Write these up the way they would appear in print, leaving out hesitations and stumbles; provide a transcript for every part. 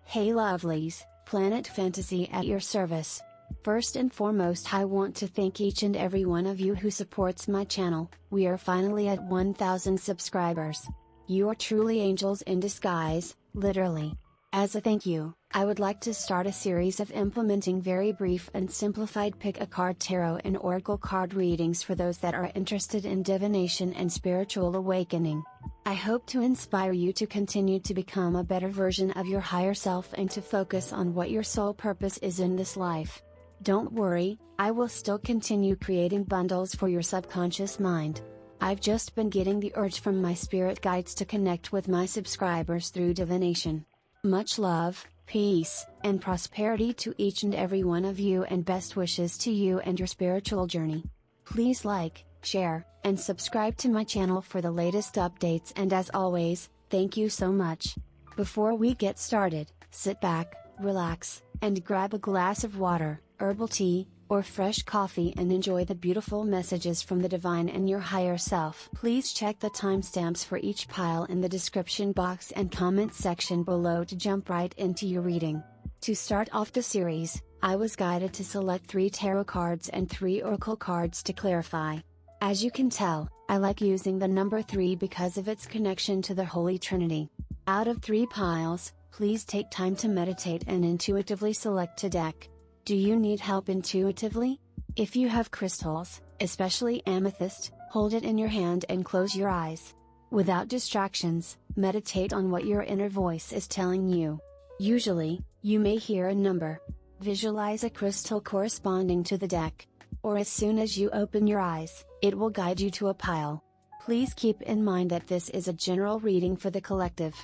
Hey lovelies, Planet Fantasy at your service. First and foremost, I want to thank each and every one of you who supports my channel. We are finally at 1000 subscribers. You are truly angels in disguise, literally. As a thank you, I would like to start a series of implementing very brief and simplified pick-a-card tarot and oracle card readings for those that are interested in divination and spiritual awakening. I hope to inspire you to continue to become a better version of your higher self and to focus on what your sole purpose is in this life. Don't worry, I will still continue creating bundles for your subconscious mind. I've just been getting the urge from my spirit guides to connect with my subscribers through divination. Much love, peace, and prosperity to each and every one of you, and best wishes to you and your spiritual journey. Please like, share, and subscribe to my channel for the latest updates, and as always, thank you so much. Before we get started, sit back, relax, and grab a glass of water, herbal tea, or fresh coffee and enjoy the beautiful messages from the divine and your higher self. Please check the timestamps for each pile in the description box and comment section below to jump right into your reading. To start off the series, I was guided to select 3 tarot cards and 3 oracle cards to clarify. As you can tell, I like using the number 3 because of its connection to the Holy Trinity. Out of 3 piles, please take time to meditate and intuitively select a deck. Do you need help intuitively? If you have crystals, especially amethyst, hold it in your hand and close your eyes. Without distractions, meditate on what your inner voice is telling you. Usually, you may hear a number. Visualize a crystal corresponding to the deck. Or as soon as you open your eyes, it will guide you to a pile. Please keep in mind that this is a general reading for the collective.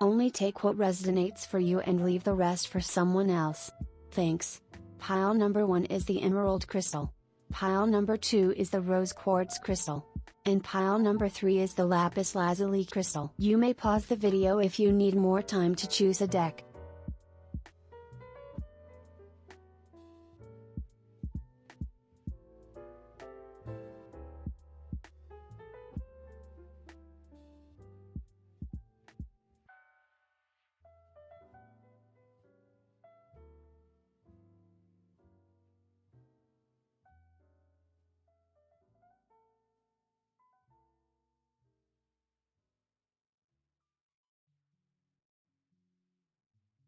Only take what resonates for you and leave the rest for someone else. Thanks. Pile number 1 is the emerald crystal. Pile number 2 is the rose quartz crystal. And pile number 3 is the lapis lazuli crystal. You may pause the video if you need more time to choose a deck.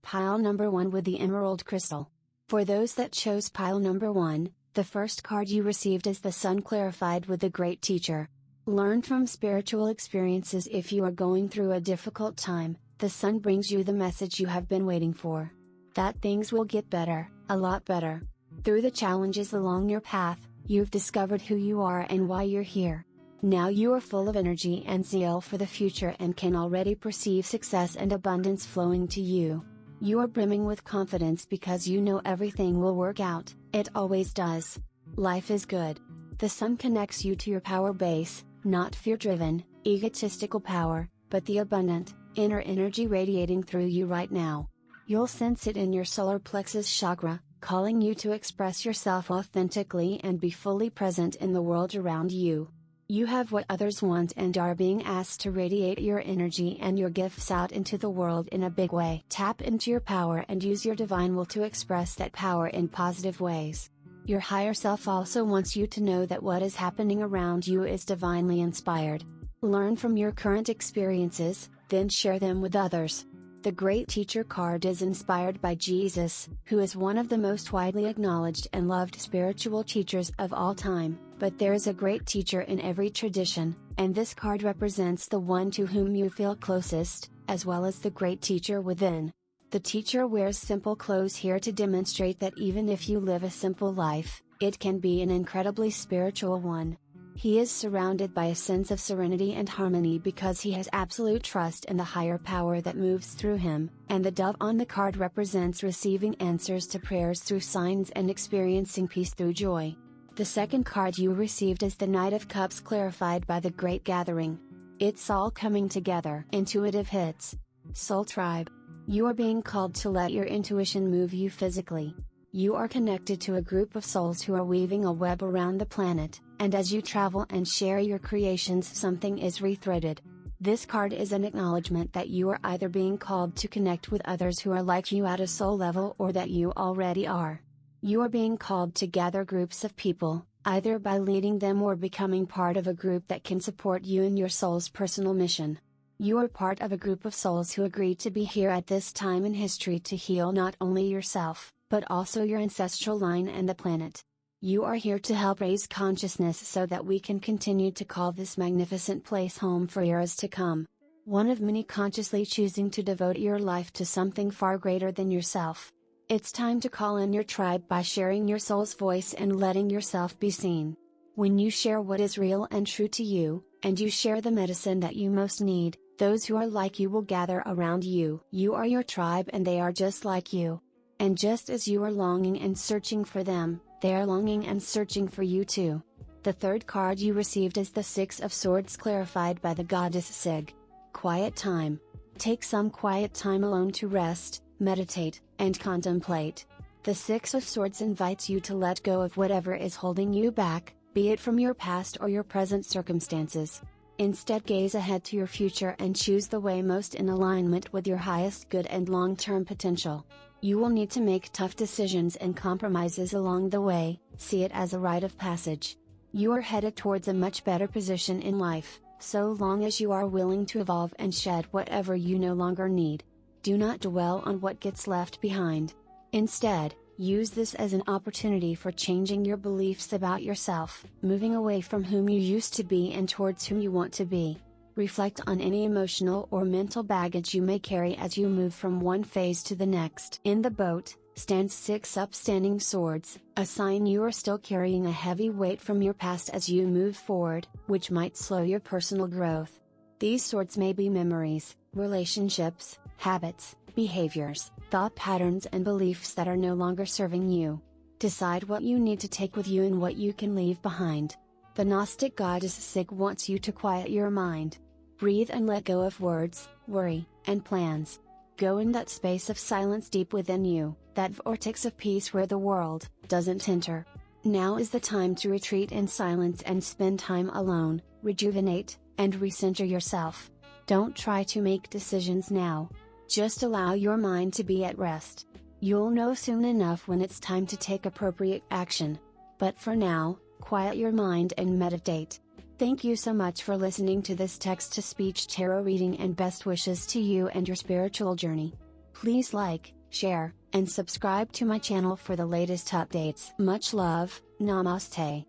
Pile number 1 with the emerald crystal. For those that chose pile number 1, the first card you received is the Sun clarified with the Great Teacher. Learn from spiritual experiences. If you are going through a difficult time, the Sun brings you the message you have been waiting for. That things will get better, a lot better. Through the challenges along your path, you've discovered who you are and why you're here. Now you are full of energy and zeal for the future and can already perceive success and abundance flowing to you. You are brimming with confidence because you know everything will work out. It always does. Life is good. The Sun connects you to your power base, not fear-driven, egotistical power, but the abundant, inner energy radiating through you right now. You'll sense it in your solar plexus chakra, calling you to express yourself authentically and be fully present in the world around you. You have what others want and are being asked to radiate your energy and your gifts out into the world in a big way. Tap into your power and use your divine will to express that power in positive ways. Your higher self also wants you to know that what is happening around you is divinely inspired. Learn from your current experiences, then share them with others. The Great Teacher card is inspired by Jesus, who is one of the most widely acknowledged and loved spiritual teachers of all time, but there is a great teacher in every tradition, and this card represents the one to whom you feel closest, as well as the great teacher within. The teacher wears simple clothes here to demonstrate that even if you live a simple life, it can be an incredibly spiritual one. He is surrounded by a sense of serenity and harmony because he has absolute trust in the higher power that moves through him, and the dove on the card represents receiving answers to prayers through signs and experiencing peace through joy. The second card you received is the Knight of Cups clarified by the Great Gathering. It's all coming together. Intuitive hits. Soul Tribe. You are being called to let your intuition move you physically. You are connected to a group of souls who are weaving a web around the planet, and as you travel and share your creations, something is rethreaded. This card is an acknowledgement that you are either being called to connect with others who are like you at a soul level or that you already are. You are being called to gather groups of people, either by leading them or becoming part of a group that can support you in your soul's personal mission. You are part of a group of souls who agreed to be here at this time in history to heal not only yourself, but also your ancestral line and the planet. You are here to help raise consciousness so that we can continue to call this magnificent place home for eras to come. One of many consciously choosing to devote your life to something far greater than yourself. It's time to call in your tribe by sharing your soul's voice and letting yourself be seen. When you share what is real and true to you, and you share the medicine that you most need, those who are like you will gather around you. You are your tribe and they are just like you. And just as you are longing and searching for them, they are longing and searching for you too. The third card you received is the Six of Swords clarified by the goddess Sig. Quiet time. Take some quiet time alone to rest, meditate, and contemplate. The Six of Swords invites you to let go of whatever is holding you back, be it from your past or your present circumstances. Instead, gaze ahead to your future and choose the way most in alignment with your highest good and long-term potential. You will need to make tough decisions and compromises along the way, see it as a rite of passage. You are headed towards a much better position in life, so long as you are willing to evolve and shed whatever you no longer need. Do not dwell on what gets left behind. Instead, use this as an opportunity for changing your beliefs about yourself, moving away from whom you used to be and towards whom you want to be. Reflect on any emotional or mental baggage you may carry as you move from one phase to the next. In the boat, stands 6 upstanding swords, a sign you are still carrying a heavy weight from your past as you move forward, which might slow your personal growth. These swords may be memories, relationships, habits, behaviors, thought patterns and beliefs that are no longer serving you. Decide what you need to take with you and what you can leave behind. The Gnostic goddess Sig wants you to quiet your mind. Breathe and let go of words, worry, and plans. Go in that space of silence deep within you, that vortex of peace where the world doesn't enter. Now is the time to retreat in silence and spend time alone, rejuvenate, and recenter yourself. Don't try to make decisions now. Just allow your mind to be at rest. You'll know soon enough when it's time to take appropriate action. But for now, quiet your mind and meditate. Thank you so much for listening to this text-to-speech tarot reading and best wishes to you and your spiritual journey. Please like, share, and subscribe to my channel for the latest updates. Much love, namaste.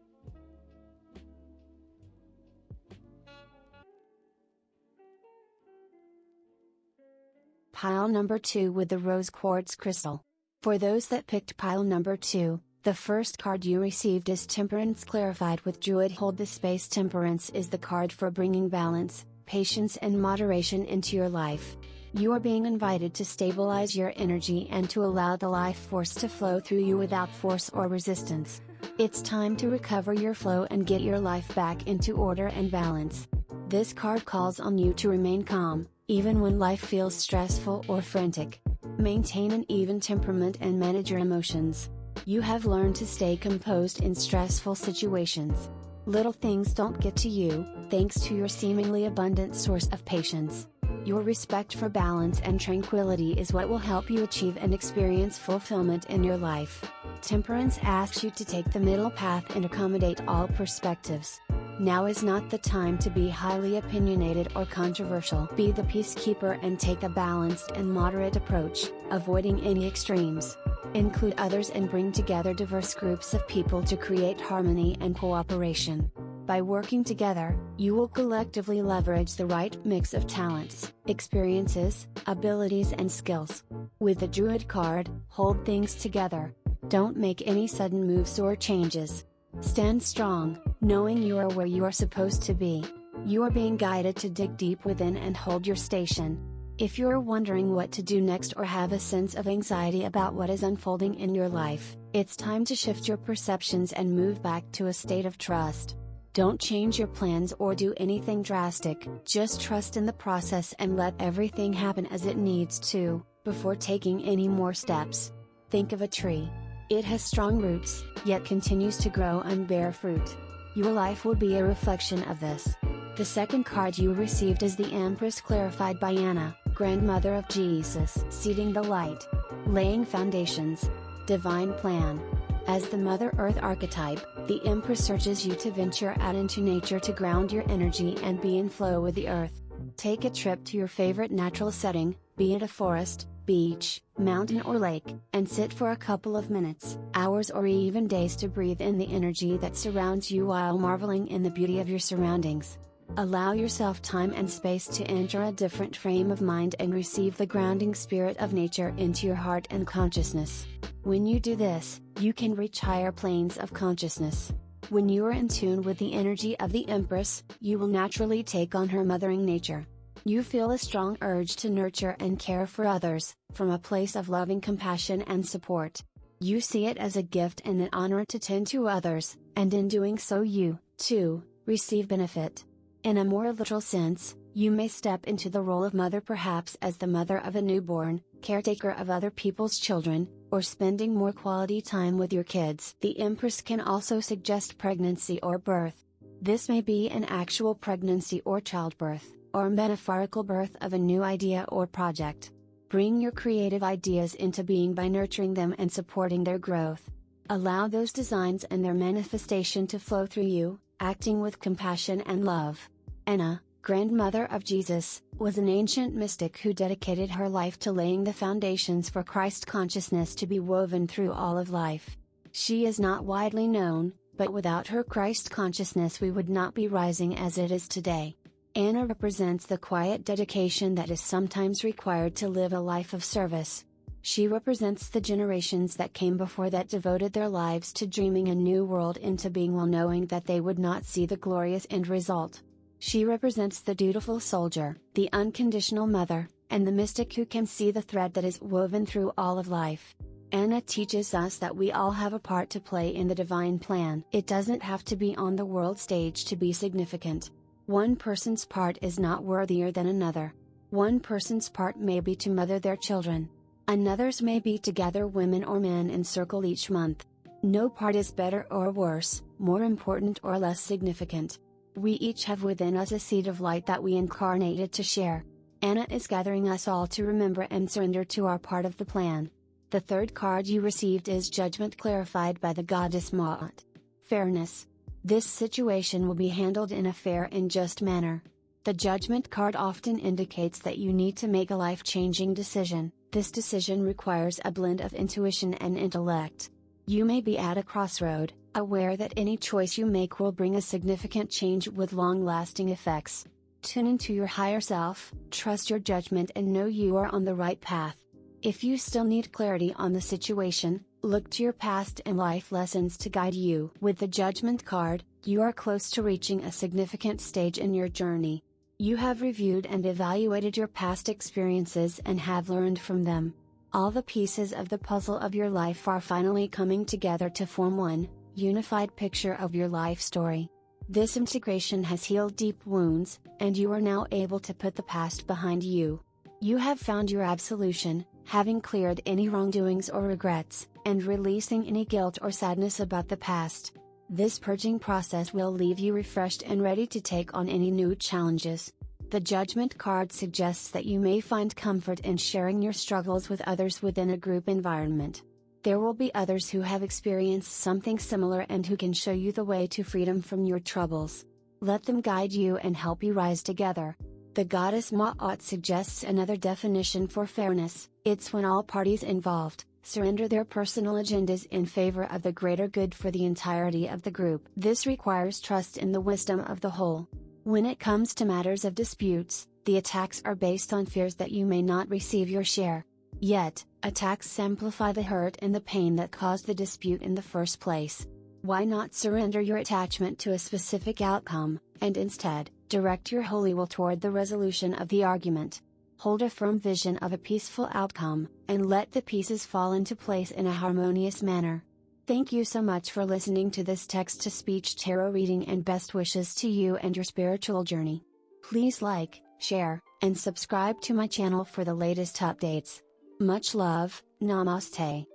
Pile number 2 with the rose quartz crystal. For those that picked pile number 2, the first card you received is Temperance clarified with Druid. Hold the space. Temperance is the card for bringing balance, patience and moderation into your life. You are being invited to stabilize your energy and to allow the life force to flow through you without force or resistance. It's time to recover your flow and get your life back into order and balance. This card calls on you to remain calm, even when life feels stressful or frantic. Maintain an even temperament and manage your emotions. You have learned to stay composed in stressful situations. Little things don't get to you, thanks to your seemingly abundant source of patience. Your respect for balance and tranquility is what will help you achieve and experience fulfillment in your life. Temperance asks you to take the middle path and accommodate all perspectives. Now is not the time to be highly opinionated or controversial. Be the peacekeeper and take a balanced and moderate approach, avoiding any extremes. Include others and bring together diverse groups of people to create harmony and cooperation. By working together, you will collectively leverage the right mix of talents, experiences, abilities and skills. With the Druid card, hold things together. Don't make any sudden moves or changes. Stand strong, knowing you are where you are supposed to be. You are being guided to dig deep within and hold your station. If you're wondering what to do next or have a sense of anxiety about what is unfolding in your life, it's time to shift your perceptions and move back to a state of trust. Don't change your plans or do anything drastic, just trust in the process and let everything happen as it needs to, before taking any more steps. Think of a tree. It has strong roots, yet continues to grow and bear fruit. Your life will be a reflection of this. The second card you received is the Empress clarified by Anna, grandmother of Jesus. Seeding the light. Laying foundations. Divine plan. As the Mother Earth archetype, the Empress urges you to venture out into nature to ground your energy and be in flow with the earth. Take a trip to your favorite natural setting, be it a forest, beach, mountain or lake, and sit for a couple of minutes, hours or even days to breathe in the energy that surrounds you while marveling in the beauty of your surroundings. Allow yourself time and space to enter a different frame of mind and receive the grounding spirit of nature into your heart and consciousness. When you do this, you can reach higher planes of consciousness. When you are in tune with the energy of the Empress, you will naturally take on her mothering nature. You feel a strong urge to nurture and care for others, from a place of loving compassion and support. You see it as a gift and an honor to tend to others, and in doing so you, too, receive benefit. In a more literal sense, you may step into the role of mother, perhaps as the mother of a newborn, caretaker of other people's children, or spending more quality time with your kids. The Empress can also suggest pregnancy or birth. This may be an actual pregnancy or childbirth, or metaphorical birth of a new idea or project. Bring your creative ideas into being by nurturing them and supporting their growth. Allow those designs and their manifestation to flow through you, acting with compassion and love. Anna, grandmother of Jesus, was an ancient mystic who dedicated her life to laying the foundations for Christ consciousness to be woven through all of life. She is not widely known, but without her Christ consciousness we would not be rising as it is today. Anna represents the quiet dedication that is sometimes required to live a life of service. She represents the generations that came before that devoted their lives to dreaming a new world into being while knowing that they would not see the glorious end result. She represents the dutiful soldier, the unconditional mother, and the mystic who can see the thread that is woven through all of life. Anna teaches us that we all have a part to play in the divine plan. It doesn't have to be on the world stage to be significant. One person's part is not worthier than another. One person's part may be to mother their children. Another's may be to gather women or men in circle each month. No part is better or worse, more important or less significant. We each have within us a seed of light that we incarnated to share. Anna is gathering us all to remember and surrender to our part of the plan. The third card you received is Judgment clarified by the goddess Ma'at. Fairness. This situation will be handled in a fair and just manner. The Judgment card often indicates that you need to make a life-changing decision. This decision requires a blend of intuition and intellect. You may be at a crossroad, aware that any choice you make will bring a significant change with long-lasting effects. Tune into your higher self, trust your judgment and know you are on the right path. If you still need clarity on the situation, look to your past and life lessons to guide you. With the Judgment card, you are close to reaching a significant stage in your journey. You have reviewed and evaluated your past experiences and have learned from them. All the pieces of the puzzle of your life are finally coming together to form one unified picture of your life story. This integration has healed deep wounds, and you are now able to put the past behind you. You have found your absolution, having cleared any wrongdoings or regrets, and releasing any guilt or sadness about the past. This purging process will leave you refreshed and ready to take on any new challenges. The Judgment card suggests that you may find comfort in sharing your struggles with others within a group environment. There will be others who have experienced something similar and who can show you the way to freedom from your troubles. Let them guide you and help you rise together. The goddess Ma'at suggests another definition for fairness. It's when all parties involved surrender their personal agendas in favor of the greater good for the entirety of the group. This requires trust in the wisdom of the whole. When it comes to matters of disputes, the attacks are based on fears that you may not receive your share. Yet, attacks amplify the hurt and the pain that caused the dispute in the first place. Why not surrender your attachment to a specific outcome, and instead, direct your holy will toward the resolution of the argument? Hold a firm vision of a peaceful outcome, and let the pieces fall into place in a harmonious manner. Thank you so much for listening to this text-to-speech tarot reading, and best wishes to you and your spiritual journey. Please like, share, and subscribe to my channel for the latest updates. Much love, Namaste.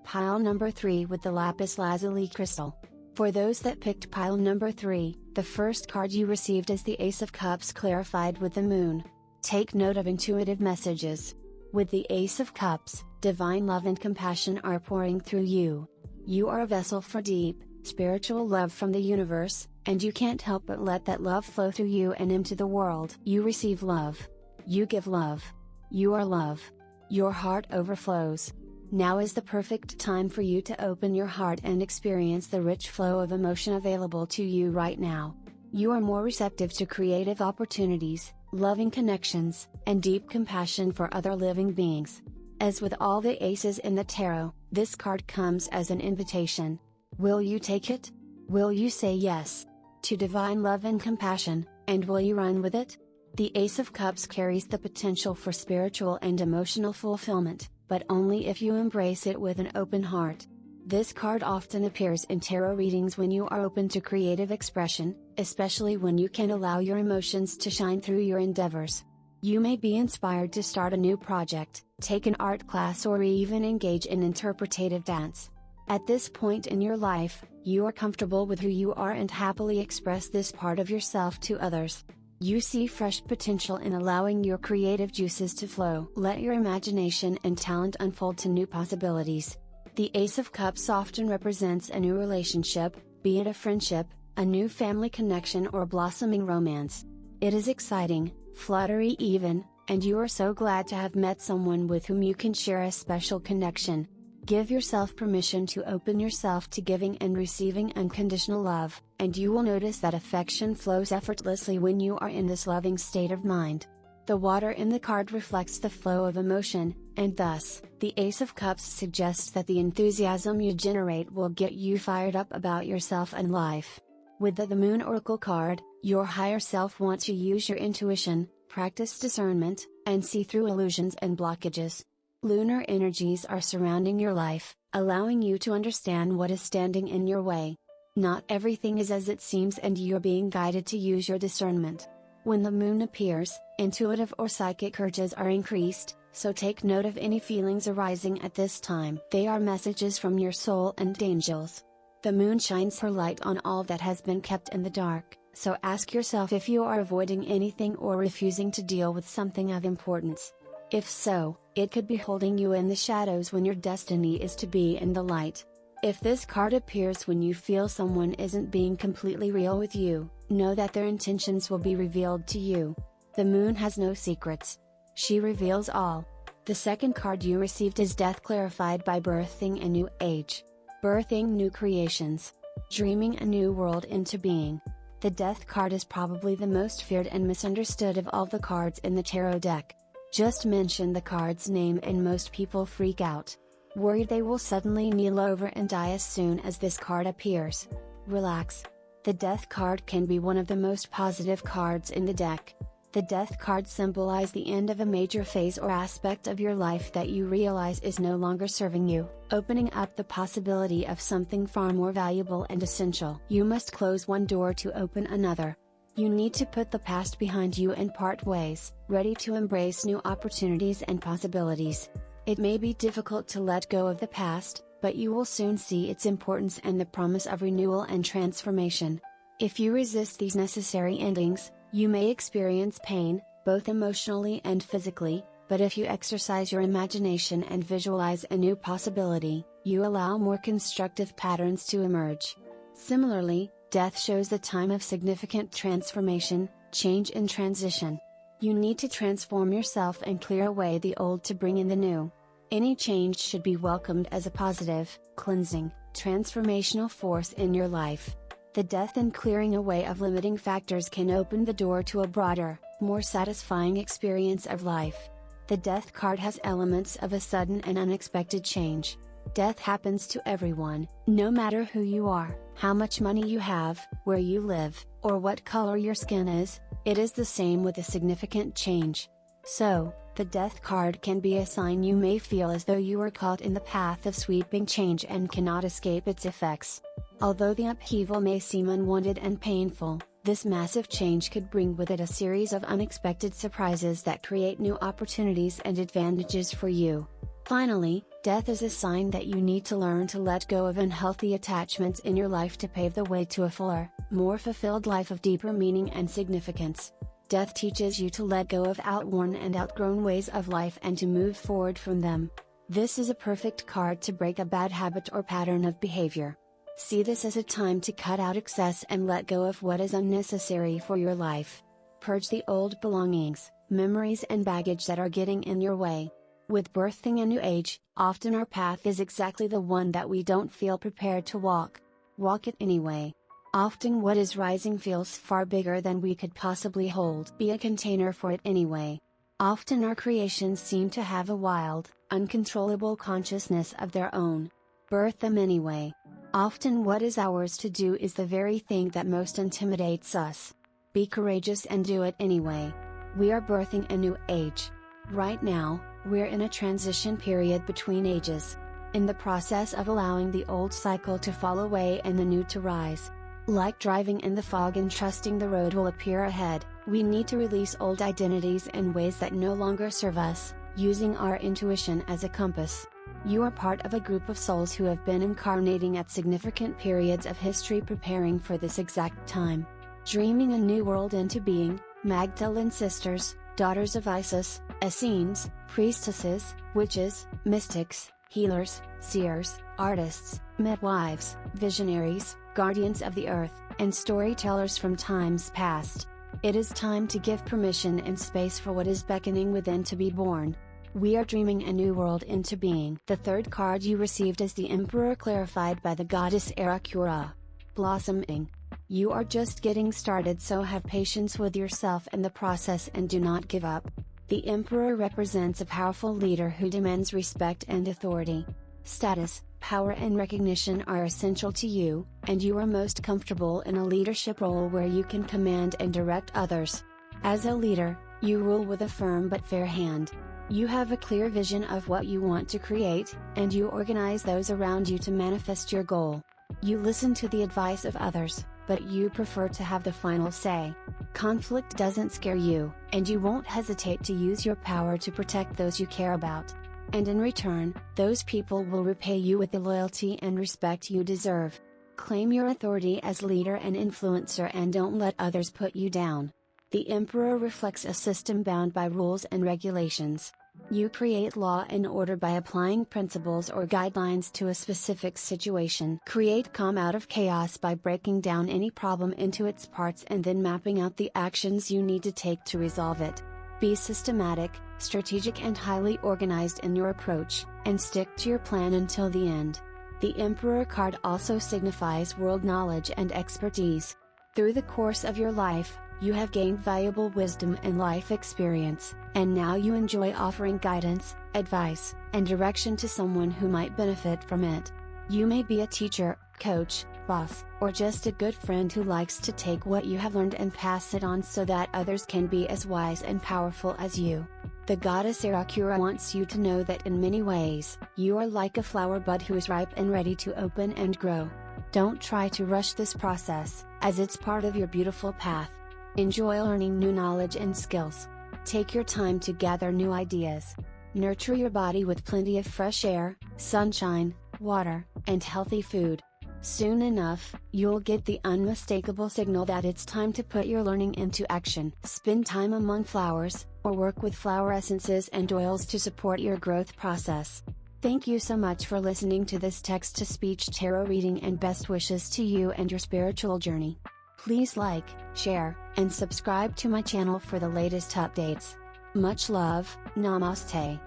pile number 3 with the lapis lazuli crystal. For those that picked pile number 3, the first card you received is the Ace of Cups clarified with the moon. Take note of intuitive messages. With the Ace of Cups, divine love and compassion are pouring through you. You are a vessel for deep, spiritual love from the universe, and you can't help but let that love flow through you and into the world. You receive love. You give love. You are love. Your heart overflows. Now is the perfect time for you to open your heart and experience the rich flow of emotion available to you right now. You are more receptive to creative opportunities, loving connections, and deep compassion for other living beings. As with all the aces in the tarot, this card comes as an invitation. Will you take it? Will you say yes to divine love and compassion, and will you run with it? The Ace of Cups carries the potential for spiritual and emotional fulfillment, but only if you embrace it with an open heart. This card often appears in tarot readings when you are open to creative expression, especially when you can allow your emotions to shine through your endeavors. You may be inspired to start a new project, take an art class, or even engage in interpretative dance. At this point in your life, you are comfortable with who you are and happily express this part of yourself to others. You see fresh potential in allowing your creative juices to flow. Let your imagination and talent unfold to new possibilities. The Ace of Cups often represents a new relationship, be it a friendship, a new family connection, or blossoming romance. It is exciting, fluttery even, and you are so glad to have met someone with whom you can share a special connection. Give yourself permission to open yourself to giving and receiving unconditional love, and you will notice that affection flows effortlessly when you are in this loving state of mind. The water in the card reflects the flow of emotion, and thus, the Ace of Cups suggests that the enthusiasm you generate will get you fired up about yourself and life. With the Moon Oracle card, your higher self wants you to use your intuition, practice discernment, and see through illusions and blockages. Lunar energies are surrounding your life, allowing you to understand what is standing in your way. Not everything is as it seems, and you are being guided to use your discernment. When the moon appears, intuitive or psychic urges are increased, so take note of any feelings arising at this time. They are messages from your soul and angels. The moon shines her light on all that has been kept in the dark, so ask yourself if you are avoiding anything or refusing to deal with something of importance. If so, it could be holding you in the shadows when your destiny is to be in the light. If this card appears when you feel someone isn't being completely real with you, know that their intentions will be revealed to you. The moon has no secrets. She reveals all. The second card you received is Death clarified by birthing a new age. Birthing new creations. Dreaming a new world into being. The Death card is probably the most feared and misunderstood of all the cards in the tarot deck. Just mention the card's name and most people freak out. Worried they will suddenly kneel over and die as soon as this card appears. Relax. The Death card can be one of the most positive cards in the deck. The Death card symbolizes the end of a major phase or aspect of your life that you realize is no longer serving you, opening up the possibility of something far more valuable and essential. You must close one door to open another. You need to put the past behind you and part ways, ready to embrace new opportunities and possibilities. It may be difficult to let go of the past, but you will soon see its importance and the promise of renewal and transformation. If you resist these necessary endings, you may experience pain, both emotionally and physically, but if you exercise your imagination and visualize a new possibility, you allow more constructive patterns to emerge. Similarly, death shows a time of significant transformation, change and transition. You need to transform yourself and clear away the old to bring in the new. Any change should be welcomed as a positive, cleansing, transformational force in your life. The death and clearing away of limiting factors can open the door to a broader, more satisfying experience of life. The Death card has elements of a sudden and unexpected change. Death happens to everyone, no matter who you are, how much money you have, where you live, or what color your skin is. It is the same with a significant change. So, the Death card can be a sign you may feel as though you are caught in the path of sweeping change and cannot escape its effects. Although the upheaval may seem unwanted and painful, this massive change could bring with it a series of unexpected surprises that create new opportunities and advantages for you. Finally, Death is a sign that you need to learn to let go of unhealthy attachments in your life to pave the way to a fuller, more fulfilled life of deeper meaning and significance. Death teaches you to let go of outworn and outgrown ways of life and to move forward from them. This is a perfect card to break a bad habit or pattern of behavior. See this as a time to cut out excess and let go of what is unnecessary for your life. Purge the old belongings, memories and baggage that are getting in your way. With birthing a new age, often our path is exactly the one that we don't feel prepared to walk. Walk it anyway. Often what is rising feels far bigger than we could possibly hold. Be a container for it anyway. Often our creations seem to have a wild, uncontrollable consciousness of their own. Birth them anyway. Often what is ours to do is the very thing that most intimidates us. Be courageous and do it anyway. We are birthing a new age. Right now, we're in a transition period between ages. In the process of allowing the old cycle to fall away and the new to rise. Like driving in the fog and trusting the road will appear ahead, we need to release old identities and ways that no longer serve us, using our intuition as a compass. You are part of a group of souls who have been incarnating at significant periods of history preparing for this exact time. Dreaming a new world into being, Magdalene sisters, daughters of Isis, Essenes, priestesses, witches, mystics, healers, seers, artists, midwives, visionaries, guardians of the earth, and storytellers from times past. It is time to give permission and space for what is beckoning within to be born. We are dreaming a new world into being. The third card you received is the Emperor clarified by the goddess ʟᴏᴠᴇʟ. Blossoming. You are just getting started, so have patience with yourself and the process and do not give up. The Emperor represents a powerful leader who demands respect and authority. Status, power and recognition are essential to you, and you are most comfortable in a leadership role where you can command and direct others. As a leader, you rule with a firm but fair hand. You have a clear vision of what you want to create, and you organize those around you to manifest your goal. You listen to the advice of others, but you prefer to have the final say. Conflict doesn't scare you, and you won't hesitate to use your power to protect those you care about. And in return, those people will repay you with the loyalty and respect you deserve. Claim your authority as leader and influencer and don't let others put you down. The Emperor reflects a system bound by rules and regulations. You create law and order by applying principles or guidelines to a specific situation. Create calm out of chaos by breaking down any problem into its parts and then mapping out the actions you need to take to resolve it. Be systematic, strategic and highly organized in your approach, and stick to your plan until the end. The Emperor card also signifies world knowledge and expertise. Through the course of your life, you have gained valuable wisdom and life experience, and now you enjoy offering guidance, advice, and direction to someone who might benefit from it. You may be a teacher, coach, boss, or just a good friend who likes to take what you have learned and pass it on so that others can be as wise and powerful as you. The goddess ʟᴏᴠᴇʟ wants you to know that in many ways, you are like a flower bud who is ripe and ready to open and grow. Don't try to rush this process, as it's part of your beautiful path. Enjoy learning new knowledge and skills. Take your time to gather new ideas. Nurture your body with plenty of fresh air, sunshine, water, and healthy food. Soon enough, you'll get the unmistakable signal that it's time to put your learning into action. Spend time among flowers, or work with flower essences and oils to support your growth process. Thank you so much for listening to this text-to-speech tarot reading, and best wishes to you and your spiritual journey. Please like, share, and subscribe to my channel for the latest updates. Much love, Namaste.